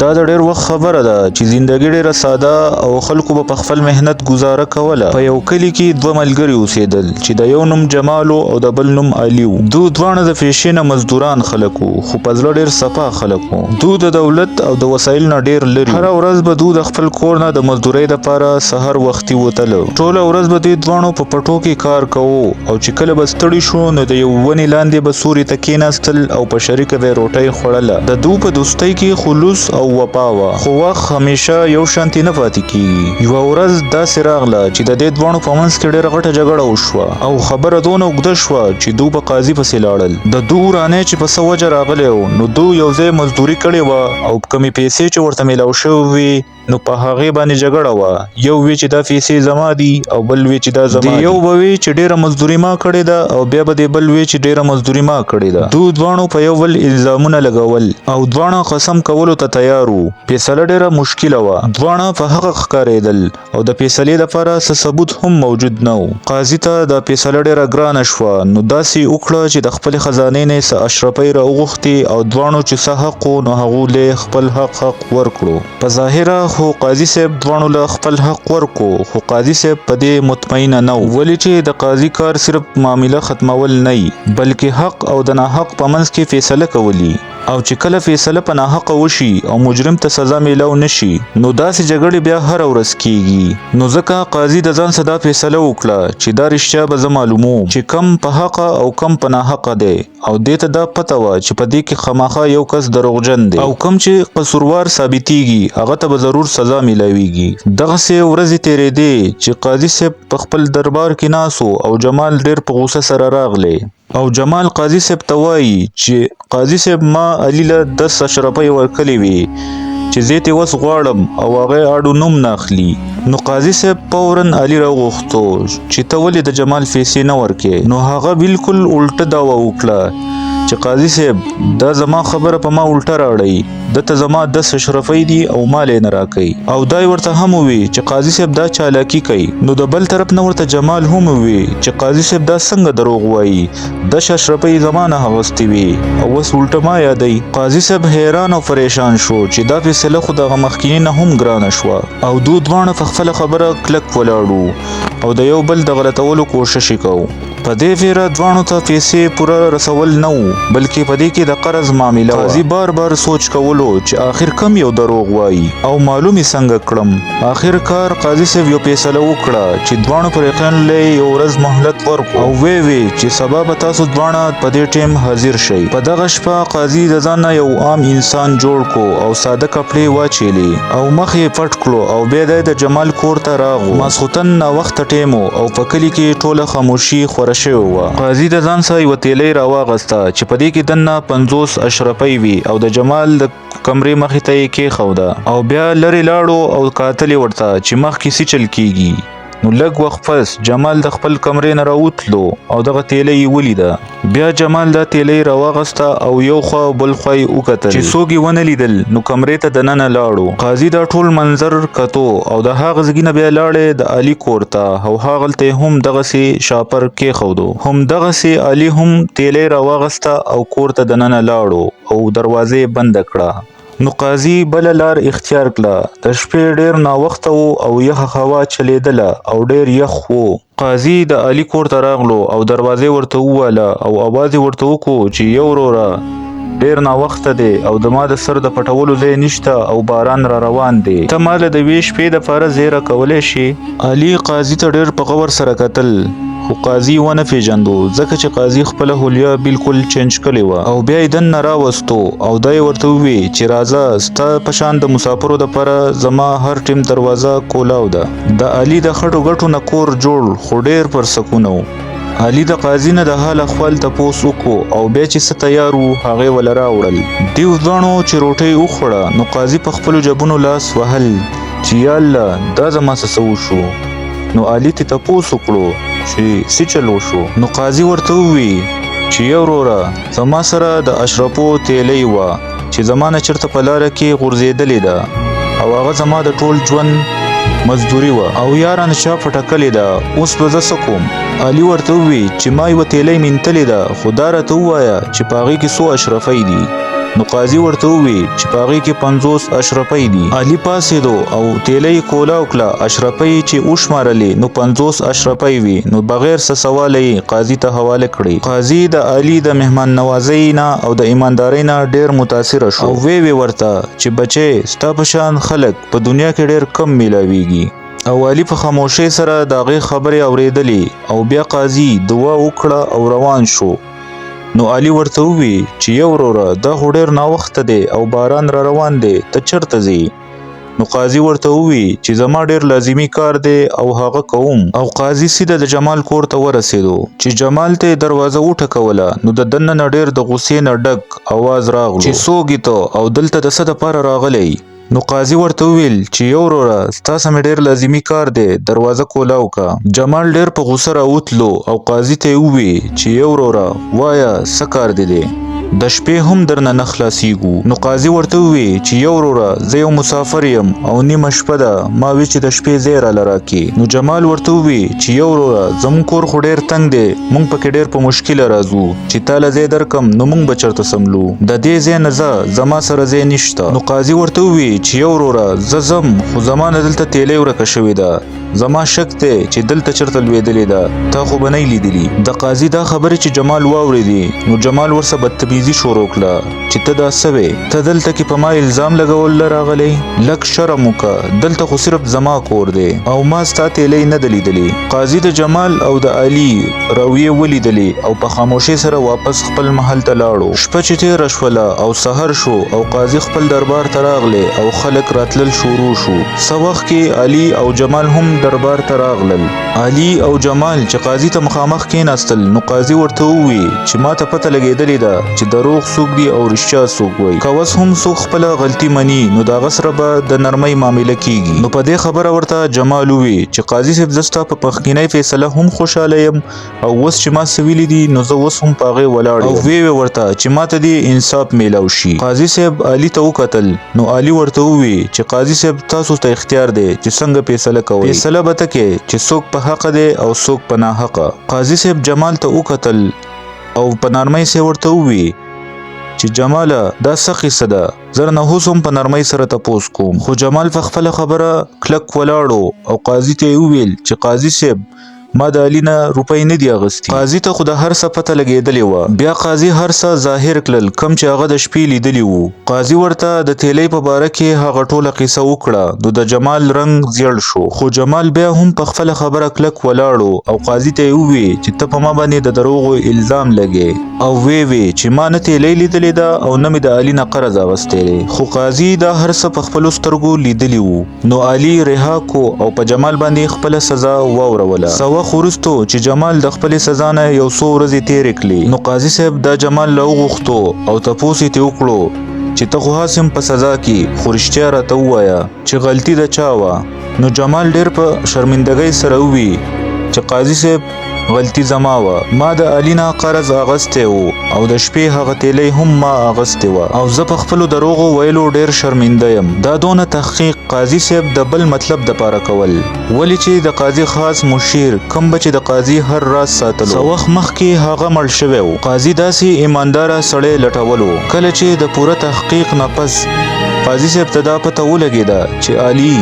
دا د ډېر وخت خبره ده چې زندګي ډېره ساده او خلکو به په خپل مهنت گزاره کوله. په یو کلي کې دوه ملګري اوسېدل چې د یو نوم جمال او د بل نوم علي و. دوی دواړه د پیشې نه مزدوران خلک وو، خو په زړه ډېر صفا خلک وو. دوی د دولت او د وسایلو نه ډېر لرې. هره ورځ به دوی د خپل کور نه د مزدورۍ دپاره سحر وختي وتله. ټوله ورځ به دوی دواړو په پټو کې کار کوو، او چې کله به ستړي شو نو د یو ونې لاندې به سوري ته کېناستل او په شریکه به روټۍ خوړله. د دوی په دوستۍ کې خلوص او وفا وه، خو وخت همیشه یو شانتي نه پاتې کېږي. یوه ورځ داسې راغله چې د دې دواړو په منځ کې ډېره غټه جګړه وشوه او خبره دونه اوږده شوه چې دوی په قاضي پسې لاړل. د دوی ورانی چې په څه وجه راغلی و، نو دوی یو ځای مزدوري کړې وه او کمې پیسې چې ورته میلاو شوې وې نو په هغې باندې جګړه وه. یو وی چې دا پیسې زما دي او بل وی چې دا زما دي. یو به وی چې ډېره مزدوري ما کړې ده او بیا به دې بل وی چې ډېره مزدوري ما کړې ده. دوی دواړو په یو بل الزامونه لګول او دواړه قسم کولو ته تیار وو. فیصله ډېره مشکله وه، دواړه په حق ښکارېدل او د فیصلې دپاره څه ثبوت هم موجود نه و. قاضي ته دا فیصله ډېره ګرانه شوه، نو داسې وکړه چې د خپلې خزانې نه څه اشرفۍ راوغوښتې او دواړو چې څه حق و نو هغو له خپل حق ورکړو. په ظاهره خو قاضي صاحب دواړو له خپل حق ورکو، خو قاضي صاحب په دې مطمئنه نه و، ولې چې د قاضي کار صرف معامله ختمول نه وي، بلکې حق او د ناحق په منځ کې فیصله کولی. او چې کله فیصله په ناحقه وشي او مجرم ته سزا میلاو نشي نو داسې جګړې بیا هره ورځ کیږي. نو ځکه قاضي د ځان څخه دا فیصله وکړه چې دا رښتیا به زه معلوموم چې کم په حقه او کم په ناحقه دی، او دې ته دا پته وه چې په دې کې خامخا یو کس دروغجن دی او کم چې قصوروار ثابتېږي هغه ته به ضرور سزا میلاویږي. دغسې ورځې تېرېدې چې قاضي صاحب په خپل دربار کې ناست او جمال ډېر په غوسه سره راغلی او جمال قاضي صاحب ته وایي چې قاضي صاحب ما علي له 10 اشرفۍ ورکړې وې چې زه ترې اوس غواړم او هغه اړو نوم نه اخلي. نو قاضي صاحب فوراً علي راوغوښتو چې ته ولې د جمال پیسې نه ورکې. نو هغه بالکل الټه دعوه وکړه چې قاضي صاحب دا زما خبره په ما الټه راوړئ، دته زما 10 اشرفۍ دي او مال یې نه راکوي. او دا ورته هم ووی چې قاضي صاحب دا چالاکي کوي. نو د بل طرف نه ورته جمال هم ووی چې قاضي صاحب دا څنګه دروغ وایي، 10 اشرفۍ زما نه اخیستې وي او اوس الټه ما یادوي. قاضي صاحب حیران او پریشان شو چې دا فیصله خو دغه مخکیني نه هم ګرانه شوه او دوی دواړه په خپله خبره کلک ولاړو او د یو بل د غلطولو کوشش یې کوو. په دې ویره دواړو ته پیسې پوره رسول نه وو، بلکې په دې کې د قرض معامله وه. قاضي بار بار سوچ کولو چې آخر کم یو دروغ وایي او معلوم یې څنګه کړم. آخر کار قاضي صاحب یو فیصله وکړه چې دواړو فریقین له یو ورځ مهلت ورکړو او وی چې سبا به تاسو دواړه په دې ټیم حاضر شئ. په دغه شپه قاضي د ځان نه یو عام انسان جوړ کو او ساده کپړې واچېلې او مخ یې پټ کړو او بیا د جمال کور ته راغو. ماسخوتن ناوخته ټیم او په کلي کې ټوله خاموشي خوره شوې وه. قاضي د ځان څخه یوه تیلۍ راواغسته چې په دې کې دننه 50 اشرفۍ وي او د جمال د کمرې مخې ته یې کېښوده او بیا لرې لاړو او کاتلې ورته چې مخکې څه چل کېږي. نو لږ وخت پس جمال د خپل کمرې نه راوتلو او دغه تیلۍ یې ولیده. بیا جمال دا تیلۍ راواغسته او یو خوا او بل خوا یې وکتل چې څوک یې ونه لیدل. نو کمرې ته دننه لاړو. قاضي دا ټول منظر کتو او د هغه ځګي نه بیا لاړې د علي کور ته او هاغلته یې هم دغسې شاپر کېښودو. همدغسې علي هم تیلۍ راواغسته او کور ته دننه لاړو او دروازه یې بنده کړه. نو قاضي بله لار اختیار کړه. د شپې ډېر ناوخته و او یخه هوا چلیدله او ډېر یخ و. قاضي د علي کور ته راغلو او دروازې ورته وواله او اواز یې ورته وکړو چې یو وروره ډېر ناوخته دی او د ما د سر د پټولو ځای نشته او باران را روان دی، ته ماله د یوې شپې دپاره زیره کولی شې. علي قاضي ته ډېر په غور سره کتل خو قاضي ونه پیژندو ځکه چې قاضي خپله حلیه بالکل چینج کړې وه او بیا یې دننه راوستو او دا یې ورته ووی چې راځه ستا په شان د مسافرو دپاره زما هر ټیم دروازه کولاو ده. د علي د خټو ګټو نه کور جوړ خو ډېر پر سکونه و. علي د قاضي نه د حال احوال تپوس وکړو او بیا چې څه تیار وو هغې وله راوړل. دوی دواړو چې روټۍ وخوړه نو قاضي په خپلو جبونو لاس وهل چې یا الله دا زما څه وشو. نو علي ترې تپوس وکړو چې څه چل وشو. نو قاضي ورته ووی چې یا وروره زما سره د اشرفو تیلۍ وه چې زما نه چېرته په لاره کې غورځېدلې ده او هغه زما د ټول ژوند مزدوري وه او یا رانه چا پټکلې ده، اوس به زه څه کوم. علي ورته ووی چې ما یوه تیلۍ مینتلې ده خو دا راته ووایه چې په هغې کې څو اشرفۍ دي. نو قاضي ورته ووی چې په هغې کې 50 اشرفۍ دي. علي پاڅېدو او تیلی یې کولاو کړه. اشرفۍ چې وشمارلې نو 50 اشرفۍ وي. نو بغیر څه سواله یې قاضي ته حواله کړې. قاضي د علي د مهمان نوازۍ نه او د ایماندارۍ نه ډېر متاثره شو او وی ورته چې بچې ستا په شان خلک په دنیا کې ډېر کم میلاویږي. او علي په خاموشۍ سره د هغې خبرې اورېدلې او بیا قاضي دعا وکړه او روان شو. نو علي ورته ووی چې یو وروره دا خو ډېر ناوخته دی او باران را روان دی، ته چېرته ځې؟ نو قاضي ورته ووی چې زما ډېر لازمي کار دی او هغه کوم. او قاضي سیده د جمال کور ته ورسېدو. چې جمال ته دروازه وټکوله نو د دننه نه ډېر د غوسې نه ډک اواز راغلو چې څوک یې ته او دلته د څه دپاره راغلی؟ نو قاضي ورته وویل چې یو وروره ستاسې مې ډېر لازمي کار دی، دروازه کولاو کا. جمال ډېر په غوسه راوتلو او قاضي ته یې ووی چې یو وروره وایه څه کار دی؟ د شپې هم درنه نه خلاصیږو. نو قاضي ورته ووی چې یو وروره زه یو مسافر یم او نیمه شپه ده، ما وی چې د شپې ځای راله راکړې. نو جمال ورته ووی چې یو وروره زموږ کور خو ډېر تنګ دی، موږ پکې ډېر په مشکله راځو، چې تا له ځای درکم نو موږ به چېرته سملو، د دې ځای نه ځه، زما سره ځای نشته. نو قاضي ورته ووی چې یو وروره زه ځم خو زما نه دلته تیلی ورکه شوې ده، زما شک دی چې دلته چېرته لوېدلې ده، تا خو به نه لیدلي. د قاضي دا خبرې چې جمال واورېدې نو جمال ورسره بدتمیزي شروع کړه چې ته دا څه وې؟ ته دلته کې په ما الزام لګول راغلی؟ لږ شرم وکړه، دلته خو صرف زما کور دی او ما ستا تیلی نه ده لیدلی. قاضي د جمال او د علي رویې ولیدلې او په خاموشۍ سره واپس خپل محل ته لاړو. شپه چې تېره شوله او سحر شو او قاضي خپل دربار ته راغلی او خلک راتلل شروع شو. څه وخت کې علي او جمال هم دربار ته راغلل. علي او جمال چې قاضي ته مخامخ کېناستل نو قاضي ورته ووی چې ما ته پته لګېدلې ده چې دروغ څوک دي او رښتیا څوک وایي. که اوس هم څوک خپله غلطي مني نو د هغه سره به د نرمۍ معامله کېږي. نو په دې خبره ورته جمال ووی چې قاضي صاحب زه ستا په مخکینۍ فیصله هم خوشحاله یم او اوس چې ما څه ویلي دي نو زه اوس هم په هغې ولاړ یم. او ویې ورته چې ما ته دې انصاف میلاو شي. قاضي صاحب علي ته وکتل نو علي ورته ووی چې قاضي صاحب تاسو ته اختیار دی چې څنګه فیصله کوئ، فیصله به ته کې چې څوک په حق دی او څوک په ناحقه. قاضي صاحب جمال ته وکتل او په نرمۍ سره ورته ووی چې جماله دا څه قصه ده، زه نه اوس هم په نرمۍ سره تپوس کوم. خو جمال په خپله خبره کلک ولاړو او قاضي ته یې وویل چې قاضي صاحب ما د علي نه روپۍ نه دي اغوستي. قاضي ته خو د هر څه پته لګېدلې وه. بیا قاضي هر څه ظاهر کړل کوم چې هغه د شپې لیدلي وو. قاضي ورته د تیلی په باره کې هغه ټوله قصه وکړه. نو د جمال رنګ زیړ شو خو جمال بیا هم په خپله خبره کلک ولاړو او قاضي ته یې ووی چې ته په ما باندې د دروغو الزام لګې او وی چې ما نه تیلی لیدلې ده او نه مې د علي نه قرض اغوستی دی. خو قاضي دا هر څه په خپلو سترګو لیدلي وو. نو علي رها کو او په جمال باندې خپله سزا واوروله. وخت وروستو چې جمال د خپلې سزا نه یو څو ورځې تېرې کړې نو قاضي صاحب دا جمال له وغوښتو او تپوس یې ترې وکړو چې ته خو هسې په سزا کې خو رښتیا راته ووایه چې غلطي د چا وه. نو جمال ډېر په شرمندګۍ سره ووی چې قاضي صاحب غلطي زما وه، ما د علي نه قرض اغوستی و او د شپې هغه تیلی هم ما اغوستې وه او زه په خپلو دروغو ویلو ډېر شرمنده یم. دا دونه تحقیق قاضي صاحب د بل مطلب دپاره کول، ولې چې د قاضي خاص مشیر کوم به چې د قاضي هر راز ساتلو. څه وخت مخکې هغه مړ شوی و. قاضي داسې ایمانداره سړی لټولو. کله چې د پوره تحقیق نه پس قاضي صاحب ته دا پته ولګېده چې علي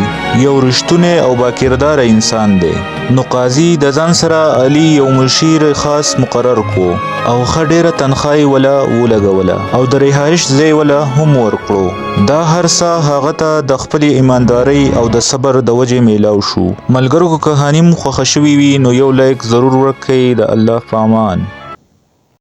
یو رښتونی او باکرداره انسان دی. نو قاضي د ځان سره علي یو مشیر خاص مقرر کو او ښه ډېره تنخواه یې وله ولګوله او د رهایش ځای وله هم ورکړو. دا هر څه هغه ته د خپلې ایماندارۍ او د صبر د وجې میلاو شو. ملګرو که کهاني مو خوښه شوې وي نو یو لایک ضرور ورکړئ. د الله په امان.